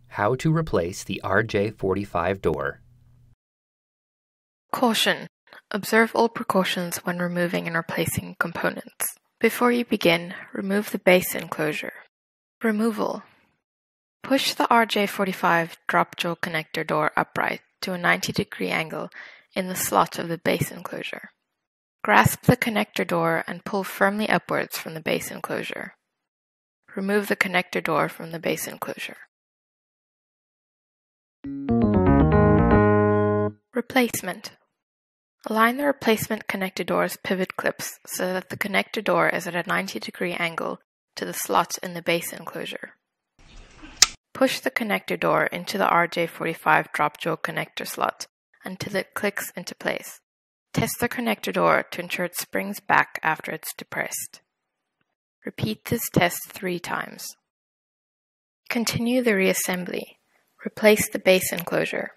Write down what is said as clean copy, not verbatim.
How to replace the RJ45 door. Caution! Observe all precautions when removing and replacing components. Before you begin, remove the base enclosure. Removal. Push the RJ45 drop jaw connector door upright to a 90-degree angle in the slot of the base enclosure. Grasp the connector door and pull firmly upwards from the base enclosure. Remove the connector door from the base enclosure. Replacement. Align the replacement connector door's pivot clips so that the connector door is at a 90-degree angle to the slot in the base enclosure. Push the connector door into the RJ45 drop jaw connector slot until it clicks into place. Test the connector door to ensure it springs back after it's depressed. Repeat this test 3 times. Continue the reassembly. Replace the base enclosure.